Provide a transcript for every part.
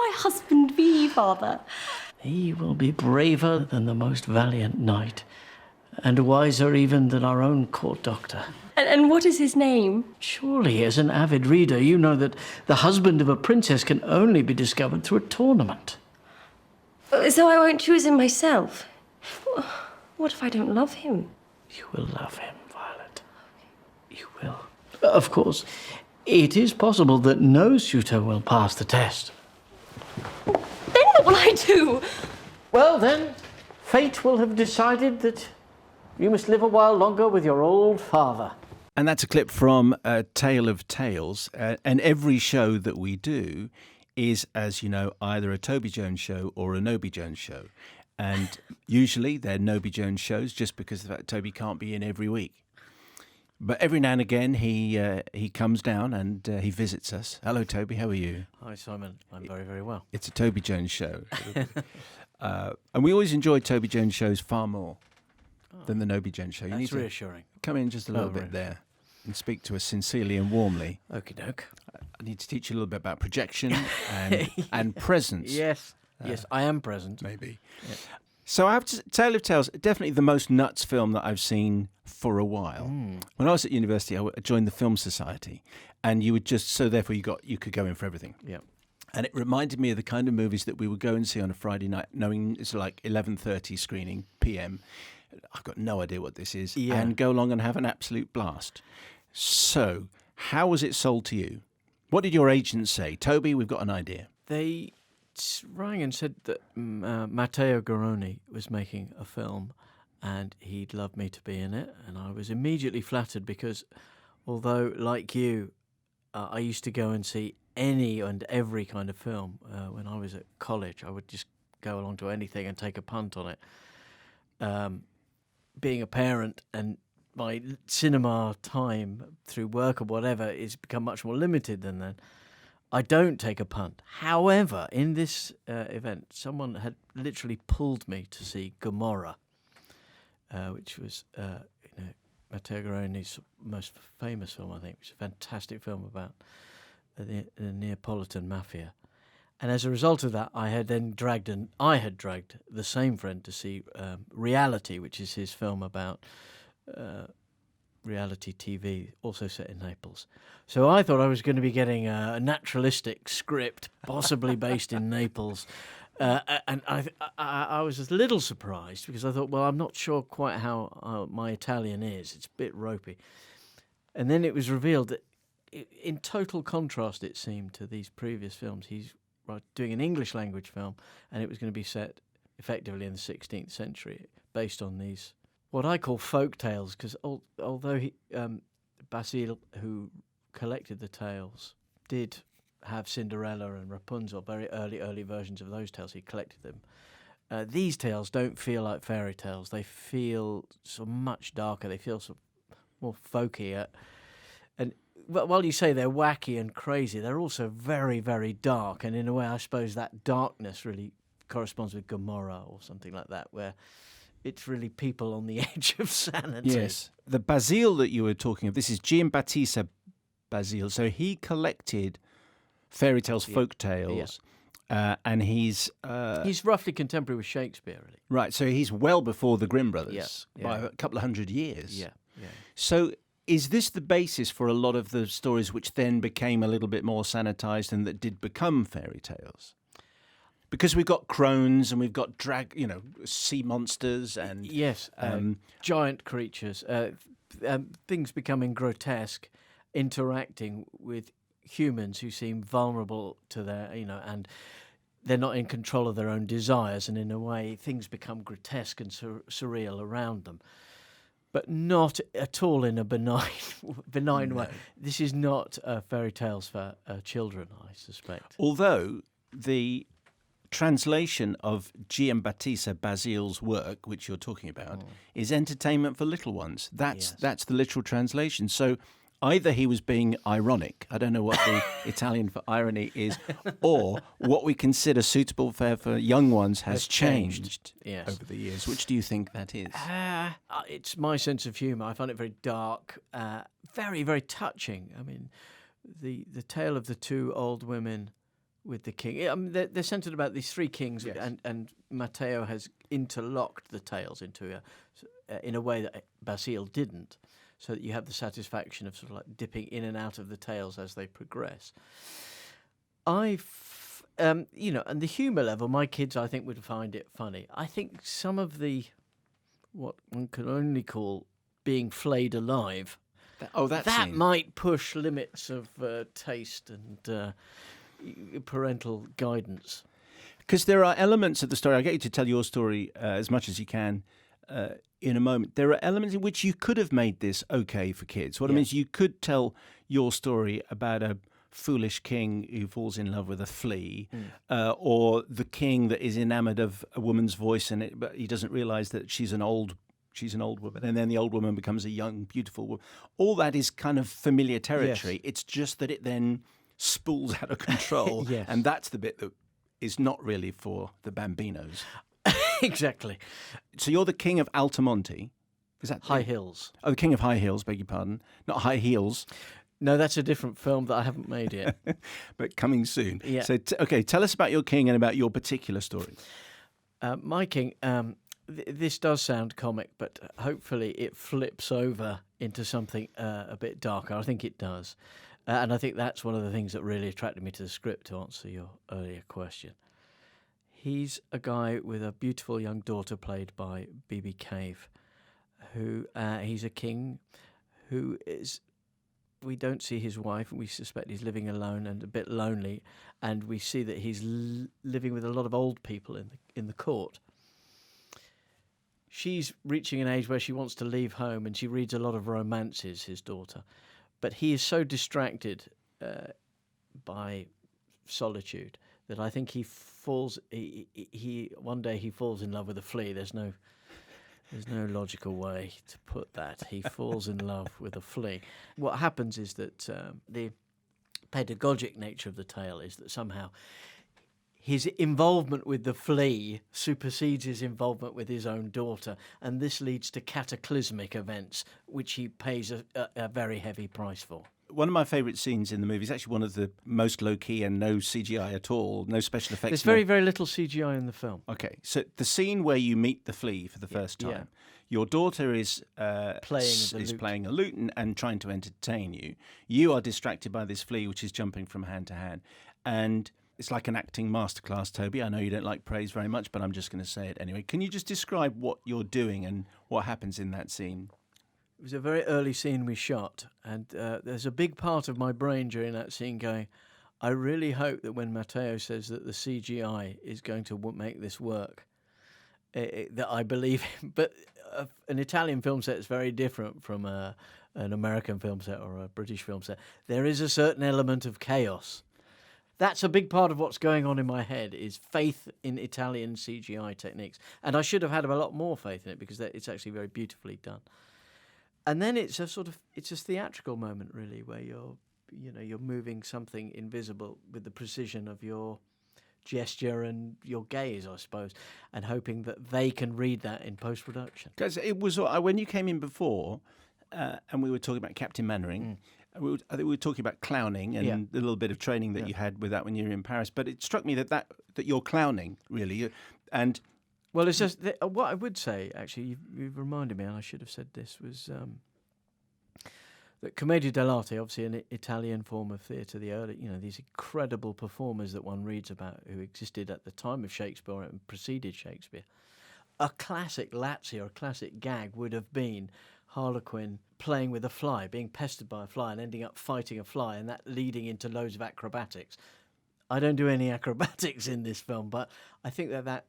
my husband be, Father? He will be braver than the most valiant knight, and wiser even than our own court doctor. And what is his name? Surely, as an avid reader, you know that the husband of a princess can only be discovered through a tournament. So I won't choose him myself? What if I don't love him? You will love him, Violet. You will. Of course, it is possible that no suitor will pass the test. Then what will I do? Well, then, fate will have decided that you must live a while longer with your old father. And that's a clip from A Tale of Tales. And every show that we do is, as you know, either a Toby Jones show or a Noby Jones show. And usually they're Noby Jones shows just because of that Toby can't be in every week. But every now and again he comes down and he visits us. Hello, Toby. How are you? Hi, Simon. I'm very, very well. It's a Toby Jones show. And we always enjoy Toby Jones shows far more than the Noby Jones show. You That's need to reassuring. come in just a little bit there and speak to us sincerely and warmly. Okie doke. I need to teach you a little bit about projection and presence. Yes. Yes, I am present. Maybe. Yeah. So I have to Tale of Tales, definitely the most nuts film that I've seen for a while. When I was at university, I joined the Film Society, and you would therefore you could go in for everything. Yeah. And it reminded me of the kind of movies that we would go and see on a Friday night, knowing it's like 11:30 screening PM. I've got no idea what this is, and go along and have an absolute blast. So, how was it sold to you? What did your agent say? Toby, we've got an idea. They rang and said that Matteo Garrone was making a film and he'd love me to be in it. And I was immediately flattered because although, like you, I used to go and see any and every kind of film when I was at college. I would just go along to anything and take a punt on it. Being a parent and my cinema time through work or whatever is become much more limited than then. I don't take a punt. However, in this event, someone had literally pulled me to see Gomorrah, which was Matteo Garrone's most famous film, I think. It's a fantastic film about the Neapolitan mafia. And as a result of that, I had dragged the same friend to see Reality, which is his film about reality TV, also set in Naples. So I thought I was going to be getting a naturalistic script, possibly based in Naples. And I was a little surprised because I thought, well, I'm not sure quite how my Italian is. It's a bit ropey. And then it was revealed that in total contrast, it seemed, to these previous films, he's doing an English language film, and it was going to be set effectively in the 16th century, based on these, what I call folk tales, because although Basile, who collected the tales, did have Cinderella and Rapunzel, very early versions of those tales, he collected them. These tales don't feel like fairy tales. They feel so much darker. They feel so more folky. And while you say they're wacky and crazy, they're also very, very dark. And in a way, I suppose that darkness really corresponds with Gomorrah or something like that, where it's really people on the edge of sanity. Yes. The Basile that you were talking of, this is Giambattista Basile. So he collected fairy tales, folk tales, and he's roughly contemporary with Shakespeare, really. Right, so he's well before the Grimm brothers by a couple of hundred years. Yeah. So is this the basis for a lot of the stories which then became a little bit more sanitized and that did become fairy tales? Because we've got crones and we've got sea monsters and giant creatures, things becoming grotesque, interacting with humans who seem vulnerable to their, and they're not in control of their own desires, and in a way things become grotesque and surreal around them, but not at all in a benign way. This is not fairy tales for children, I suspect. Although the translation of Giambattista Basile's work, which you're talking about, is entertainment for little ones. That's the literal translation. So either he was being ironic, I don't know what the Italian for irony is, or what we consider suitable fare for young ones has changed over the years. Which do you think that is? It's my sense of humour. I find it very dark, very, very touching. I mean, the tale of the two old women with the king. They're centred about these three kings, Yes. and Matteo has interlocked the tales in a way that Basile didn't, so that you have the satisfaction of sort of like dipping in and out of the tales as they progress. And the humour level, my kids, I think, would find it funny. I think some of what one could only call being flayed alive, that scene. might push limits of taste and parental guidance. Because there are elements of the story. I'll get you to tell your story as much as you can in a moment. There are elements in which you could have made this okay for kids. What I mean is you could tell your story about a foolish king who falls in love with a flea, or the king that is enamoured of a woman's voice, but he doesn't realise that she's an old woman, and then the old woman becomes a young, beautiful woman. All that is kind of familiar territory. Yes. It's just that it then spools out of control, Yes. and that's the bit that is not really for the bambinos. Exactly. So you're the king of Altamonte. Is that High Hills. Oh, the king of Highhills, beg your pardon. Not High Heels, No, that's a different film that I haven't made yet. but coming soon. Yeah. So, tell us about your king and about your particular story. My king, this does sound comic, but hopefully it flips over into something a bit darker. I think it does. And I think that's one of the things that really attracted me to the script, to answer your earlier question. He's a guy with a beautiful young daughter played by B.B. Cave, who he's a king who is... We don't see his wife, and we suspect he's living alone and a bit lonely, and we see that he's living with a lot of old people in the court. She's reaching an age where she wants to leave home, and she reads a lot of romances, his daughter. But he is so distracted by solitude that I think he falls. One day he falls in love with a flea. There's no logical way to put that. He falls in love with a flea. What happens is that the pedagogic nature of the tale is that somehow his involvement with the flea supersedes his involvement with his own daughter, and this leads to cataclysmic events, which he pays a very heavy price for. One of my favourite scenes in the movie is actually one of the most low-key and no CGI at all, no special effects. There's very, very little CGI in the film. Okay, so the scene where you meet the flea for the first time, your daughter is playing a lute and trying to entertain you. You are distracted by this flea, which is jumping from hand to hand. And it's like an acting masterclass, Toby. I know you don't like praise very much, but I'm just going to say it anyway. Can you just describe what you're doing and what happens in that scene? It was a very early scene we shot, and there's a big part of my brain during that scene going, I really hope that when Matteo says that the CGI is going to make this work, that I believe him. But an Italian film set is very different from an American film set or a British film set. There is a certain element of chaos. That's a big part of what's going on in my head, is faith in Italian CGI techniques. And I should have had a lot more faith in it, because it's actually very beautifully done. And then it's a theatrical moment, really, where you're moving something invisible with the precision of your gesture and your gaze, I suppose, and hoping that they can read that in post-production. Because it was when you came in before, and we were talking about Captain Mannering. I think we were talking about clowning and the little bit of training that you had with that when you were in Paris. But it struck me that you're clowning, really, and. Well, it's just what I would say. Actually, you've reminded me, and I should have said this, was that Commedia dell'arte, obviously an Italian form of theatre, the early, these incredible performers that one reads about who existed at the time of Shakespeare and preceded Shakespeare. A classic Lazzi or a classic gag would have been Harlequin playing with a fly, being pestered by a fly, and ending up fighting a fly, and that leading into loads of acrobatics. I don't do any acrobatics in this film, but I think that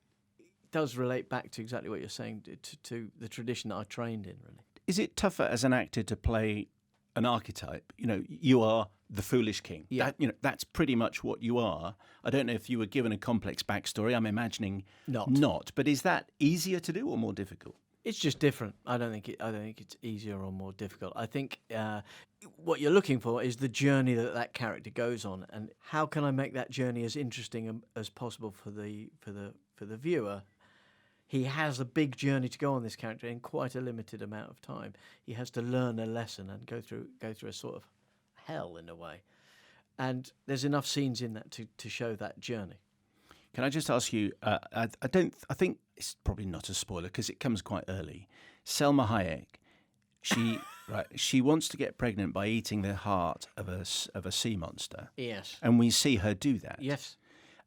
does relate back to exactly what you're saying, to the tradition that I trained in, really. Is it tougher as an actor to play an archetype? You are the foolish king. Yeah. That's pretty much what you are. I don't know if you were given a complex backstory. I'm imagining not. But is that easier to do or more difficult? It's just different. I don't think it's easier or more difficult. I think what you're looking for is the journey that character goes on, and how can I make that journey as interesting as possible for the viewer. He has a big journey to go on, this character, in quite a limited amount of time. He has to learn a lesson and go through a sort of hell in a way. And there's enough scenes in that to show that journey. Can I just ask you? I think it's probably not a spoiler because it comes quite early. Selma Hayek, she wants to get pregnant by eating the heart of a sea monster. Yes. And we see her do that. Yes.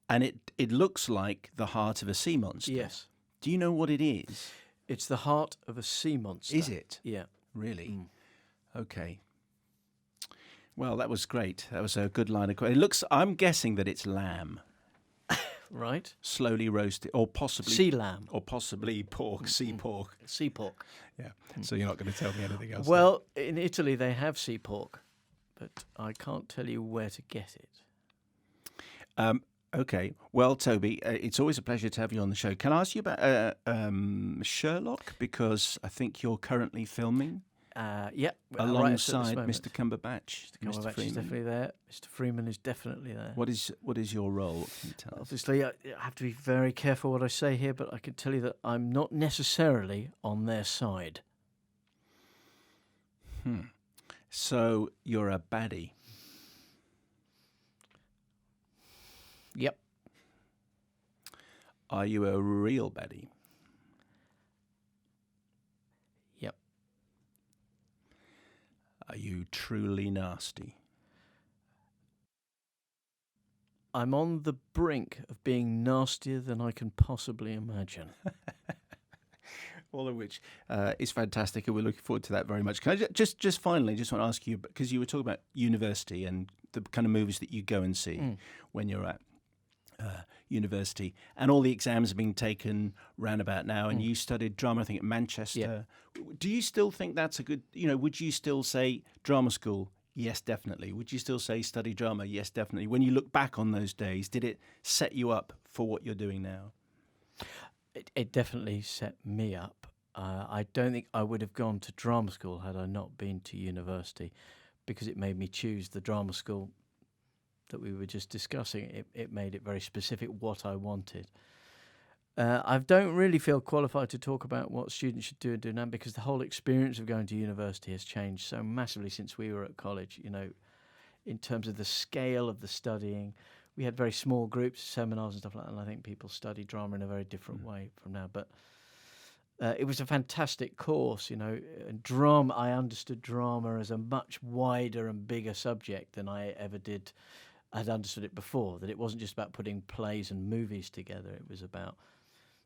And it looks like the heart of a sea monster. Yes. Do you know what it is? It's the heart of a sea monster. Is it? Yeah. Really? Okay. Well, that was great. That was a good line of questions. It looks. I'm guessing that it's lamb, Right. slowly roasted, or possibly Sea lamb. or possibly pork, sea pork. Sea pork. Yeah. So you're not going to tell me anything else. Well, in Italy they have sea pork, but I can't tell you where to get it. Okay. Well, Toby, it's always a pleasure to have you on the show. Can I ask you about Sherlock? Because I think you're currently filming Yeah. alongside right Mr. Cumberbatch. Mr. Cumberbatch is definitely there. Mr. Freeman is definitely there. What is your role? What can you tell us? Obviously, I have to be very careful what I say here, but I can tell you that I'm not necessarily on their side. So you're a baddie. Yep. Are you a real baddie? Yep. Are you truly nasty? I'm on the brink of being nastier than I can possibly imagine. All of which is fantastic, and we're looking forward to that very much. Can I just finally just want to ask you, because you were talking about university and the kind of movies that you go and see when you're at university, and all the exams are being taken round about now, and you studied drama, I think, at Manchester. Yeah. Do you still think that's a good, would you still say drama school? Yes, definitely. Would you still say study drama? Yes, definitely. When you look back on those days, did it set you up for what you're doing now? It definitely set me up. I don't think I would have gone to drama school had I not been to university, because it made me choose the drama school that we were just discussing. It made it very specific what I wanted. I don't really feel qualified to talk about what students should do and do now, because the whole experience of going to university has changed so massively since we were at college, in terms of the scale of the studying. We had very small groups, seminars and stuff like that, and I think people study drama in a very different way from now. But it was a fantastic course, and drama. I understood drama as a much wider and bigger subject than I ever had understood it before, that it wasn't just about putting plays and movies together. It was about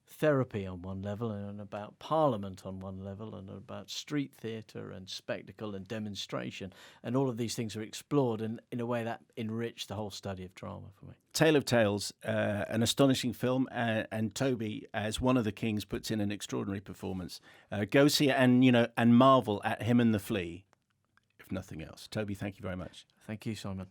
therapy on one level, and about parliament on one level, and about street theatre and spectacle and demonstration, and all of these things are explored in a way that enriched the whole study of drama for me. Tale of Tales, an astonishing film, and Toby, as one of the kings, puts in an extraordinary performance. Go see it and marvel at him and the flea, if nothing else. Toby, thank you very much. Thank you, Simon.